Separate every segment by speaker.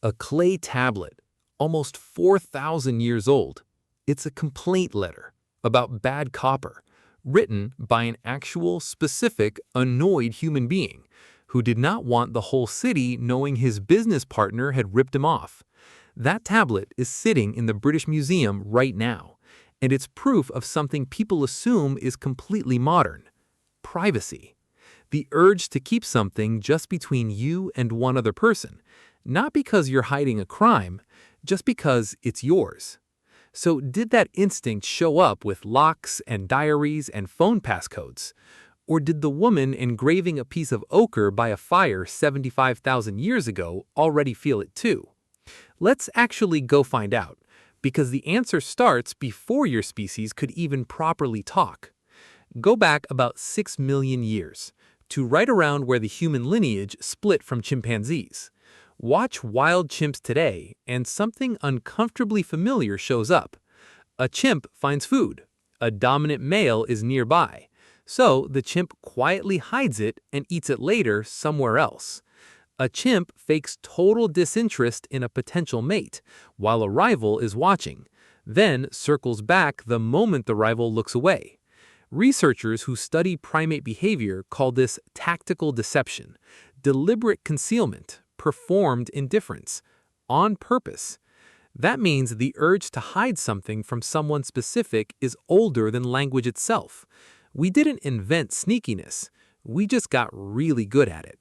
Speaker 1: A clay tablet, almost 4,000 years old. It's a complaint letter about bad copper, written by an actual, specific, annoyed human being who did not want the whole city knowing his business partner had ripped him off. That tablet is sitting in the British Museum right now, and it's proof of something people assume is completely modern: privacy. The urge to keep something just between you and one other person, not because you're hiding a crime, just because it's yours. So did that instinct show up with locks and diaries and phone passcodes? Or did the woman engraving a piece of ochre by a fire 75,000 years ago already feel it too? Let's actually go find out, because the answer starts before your species could even properly talk. Go back about 6 million years, to right around where the human lineage split from chimpanzees. Watch wild chimps today, and something uncomfortably familiar shows up. A chimp finds food. A dominant male is nearby. So the chimp quietly hides it and eats it later somewhere else. A chimp fakes total disinterest in a potential mate, while a rival is watching, then circles back the moment the rival looks away. Researchers who study primate behavior call this tactical deception, deliberate concealment, performed indifference, on purpose. That means the urge to hide something from someone specific is older than language itself. We didn't invent sneakiness, we just got really good at it.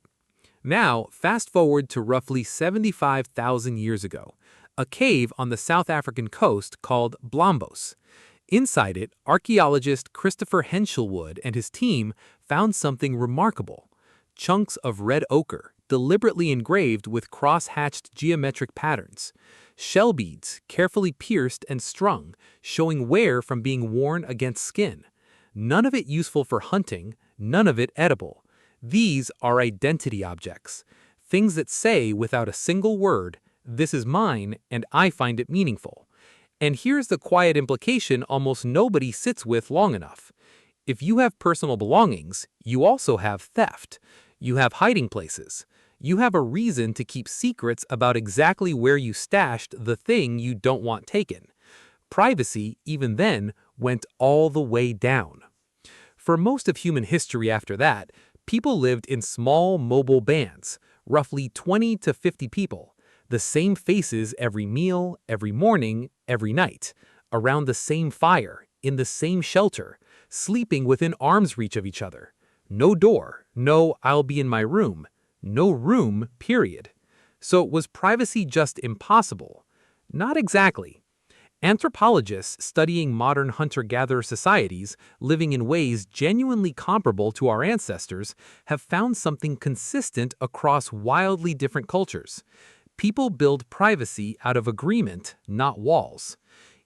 Speaker 1: Now, fast forward to roughly 75,000 years ago, a cave on the South African coast called Blombos. Inside it, archaeologist Christopher Henshelwood and his team found something remarkable: chunks of red ochre, deliberately engraved with cross-hatched geometric patterns, shell beads carefully pierced and strung, showing wear from being worn against skin. None of it useful for hunting, none of it edible. These are identity objects, things that say without a single word, "This is mine and I find it meaningful." And here's the quiet implication almost nobody sits with long enough. If you have personal belongings, you also have theft. You have hiding places. You have a reason to keep secrets about exactly where you stashed the thing you don't want taken. Privacy, even then, went all the way down. For most of human history after that, people lived in small, mobile bands, roughly 20 to 50 people. The same faces every meal, every morning, every night, around the same fire, in the same shelter, sleeping within arm's reach of each other. No door, no "I'll be in my room," no room, period. So was privacy just impossible? Not exactly. Anthropologists studying modern hunter-gatherer societies living in ways genuinely comparable to our ancestors have found something consistent across wildly different cultures. People build privacy out of agreement, not walls.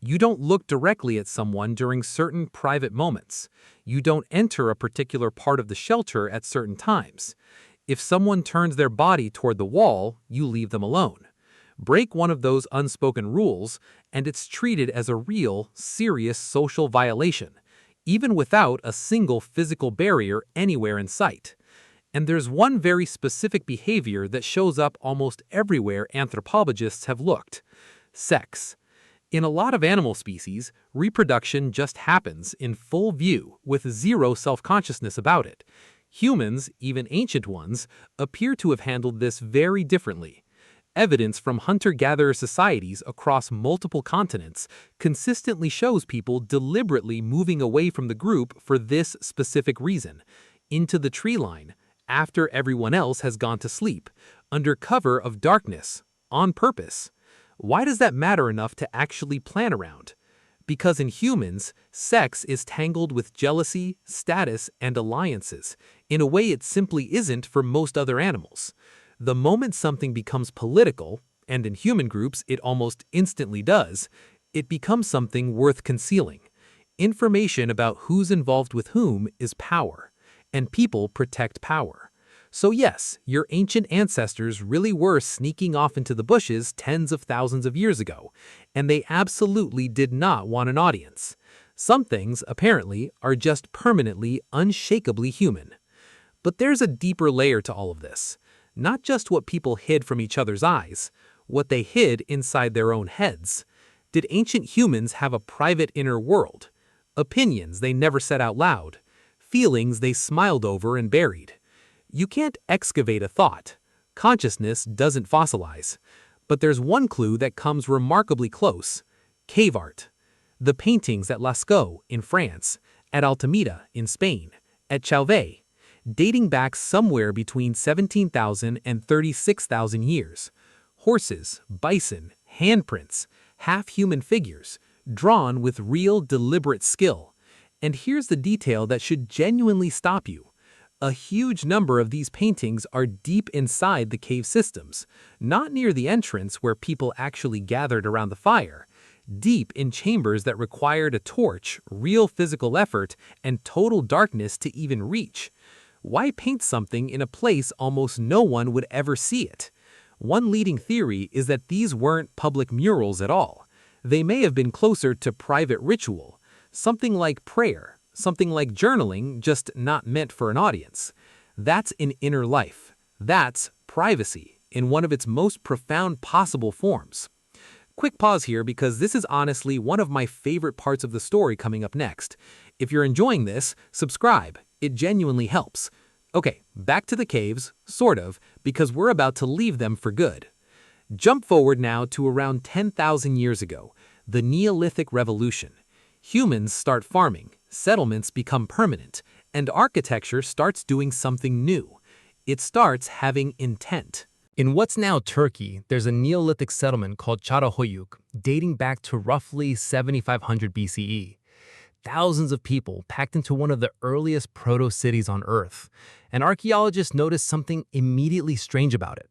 Speaker 1: You don't look directly at someone during certain private moments. You don't enter a particular part of the shelter at certain times. If someone turns their body toward the wall, you leave them alone. Break one of those unspoken rules, and it's treated as a real, serious social violation, even without a single physical barrier anywhere in sight. And there's one very specific behavior that shows up almost everywhere anthropologists have looked: sex. In a lot of animal species, reproduction just happens in full view with zero self-consciousness about it. Humans, even ancient ones, appear to have handled this very differently. Evidence from hunter-gatherer societies across multiple continents consistently shows people deliberately moving away from the group for this specific reason: into the tree line, after everyone else has gone to sleep, under cover of darkness, on purpose. Why does that matter enough to actually plan around? Because in humans, sex is tangled with jealousy, status, and alliances, in a way it simply isn't for most other animals. The moment something becomes political, and in human groups it almost instantly does, it becomes something worth concealing. Information about who's involved with whom is power, and people protect power. So yes, your ancient ancestors really were sneaking off into the bushes tens of thousands of years ago, and they absolutely did not want an audience. Some things, apparently, are just permanently, unshakably human. But there's a deeper layer to all of this. Not just what people hid from each other's eyes.
Speaker 2: what they hid inside their own heads. Did ancient humans have a private inner world? Opinions they never said out loud? Feelings they smiled over and buried? You can't excavate a thought. Consciousness doesn't fossilize. But there's one clue that comes remarkably close: cave art. The paintings at Lascaux in France, at Altamira in Spain, at Chauvet, dating back somewhere between 17,000 and 36,000 years. Horses, bison, handprints, half-human figures, drawn with real deliberate skill. And here's the detail that should genuinely stop you. A huge number of these paintings are deep inside the cave systems, not near the entrance where people actually gathered around the fire. Deep in chambers that required a torch, real physical effort, and total darkness to even reach. Why paint something in a place almost no one would ever see it? One leading theory is that these weren't public murals at all. They may have been closer to private ritual, something like prayer, something like journaling, just not meant for an audience. That's an inner life. That's privacy in one of its most profound possible forms. Quick pause here because this is honestly one of my favorite parts of the story coming up next. If you're enjoying this, subscribe. It genuinely helps. Okay, back to the caves, sort of, because we're about to leave them for good. Jump forward now to around 10,000 years ago, the Neolithic Revolution. Humans start farming, settlements become permanent, and architecture starts doing something new. It starts having intent.
Speaker 1: In what's now Turkey, there's a Neolithic settlement called Çatalhöyük, dating back to roughly 7500 BCE. Thousands of people packed into one of the earliest proto-cities on Earth, and archaeologists noticed something immediately strange about it.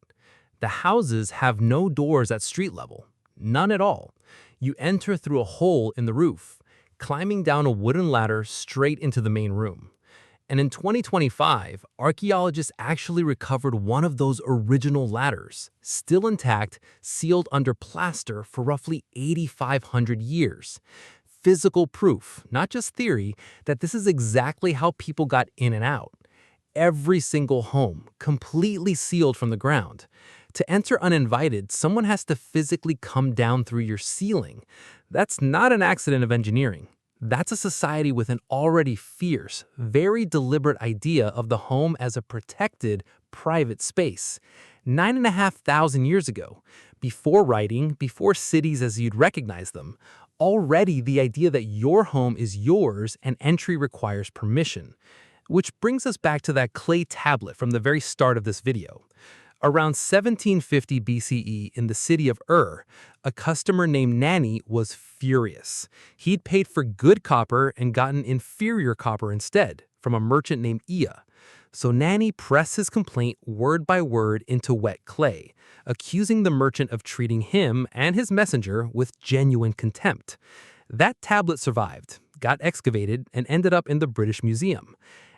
Speaker 1: The houses have no doors at street level, none at all. You enter through a hole in the roof, climbing down a wooden ladder straight into the main room. And in 2025, archaeologists actually recovered one of those original ladders, still intact, sealed under plaster for roughly 8,500 years. Physical proof, not just theory, that this is exactly how people got in and out. Every single home, completely sealed from the ground. To enter uninvited, someone has to physically come down through your ceiling. That's not an accident of engineering. That's a society with an already fierce, very deliberate idea of the home as a protected, private space. 9,500 years ago, before writing, before cities as you'd recognize them, already the idea that your home is yours and entry requires permission. Which brings us back to that clay tablet from the very start of this video. Around 1750 BCE in the city of a customer named Nani was furious. He'd paid for good copper and gotten inferior copper instead from a merchant named Ea. So Nani pressed his complaint word by word into wet clay, accusing the merchant of treating him and his messenger with genuine contempt. That tablet survived, got excavated, and ended up in the British Museum.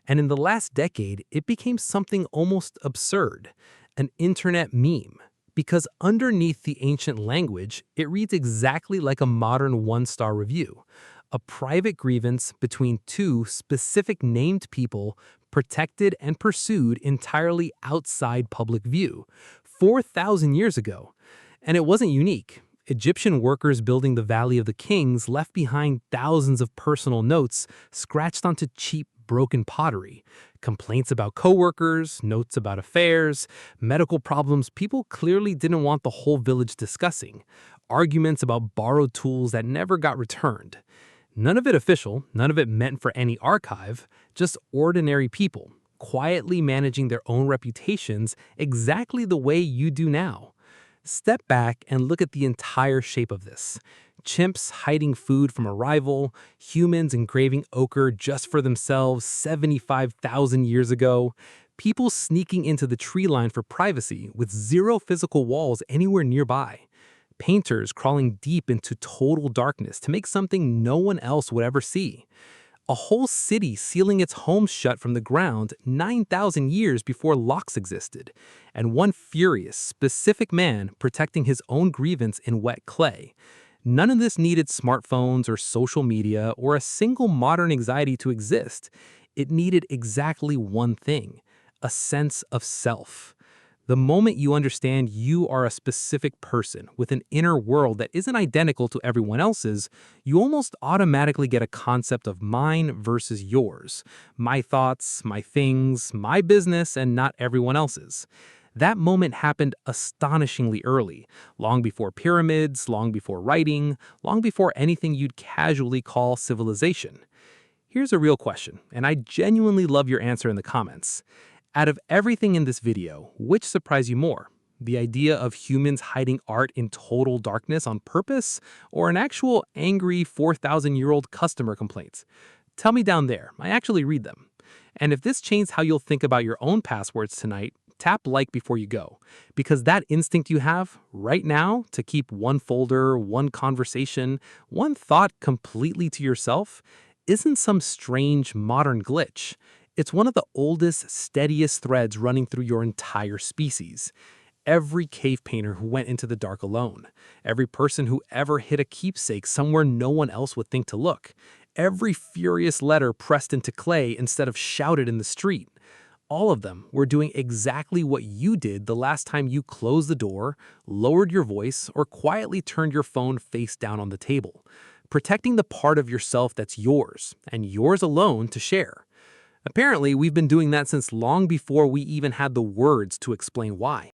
Speaker 1: And in the last decade, it became something almost absurd. An internet meme, because underneath the ancient language, it reads exactly like a modern one-star review, a private grievance between two specific named people protected and pursued entirely outside public view, 4,000 years ago. And it wasn't unique. Egyptian workers building the Valley of the Kings left behind thousands of personal notes scratched onto cheap, broken pottery, complaints about coworkers, notes about affairs, medical problems people clearly didn't want the whole village discussing, arguments about borrowed tools that never got returned. None of it official, none of it meant for any archive, just ordinary people, quietly managing their own reputations exactly the way you do now. Step back and look at the entire shape of this. Chimps hiding food from a rival, humans engraving ochre just for themselves 75,000 years ago, people sneaking into the tree line for privacy with zero physical walls anywhere nearby, painters crawling deep into total darkness to make something no one else would ever see, a whole city sealing its homes shut from the ground 9,000 years before locks existed, and one furious, specific man protecting his own grievance in wet clay. None of this needed smartphones or social media or a single modern anxiety to exist. It needed exactly one thing: a sense of self.
Speaker 2: The moment you understand you are a specific person with an inner world that isn't identical to everyone else's, you almost automatically get a concept of mine versus yours. My thoughts, my things, my business, and not everyone else's. That moment happened astonishingly early, long before pyramids, long before writing, long before anything you'd casually call civilization. Here's a real question, and I genuinely love your answer in the comments. Out of everything in this video, which surprised you more? The idea of humans hiding art in total darkness on purpose, or an actual angry 4,000-year-old customer complaint? Tell me down there, I actually read them. And if this changed how you'll think about your own passwords tonight, tap like before you go. Because that instinct you have right now to keep one folder, one conversation, one thought completely to yourself isn't some strange modern glitch. It's one of the oldest, steadiest threads running through your entire species. Every cave painter who went into the dark alone. Every person who ever hid a keepsake somewhere no one else would think to look. Every furious letter pressed into clay instead of shouted in the street. All of them were doing exactly what you did the last time you closed the door, lowered your voice, or quietly turned your phone face down on the table. Protecting the part of yourself that's yours, and yours alone to share. Apparently, we've been doing that since long before we even had the words to explain why.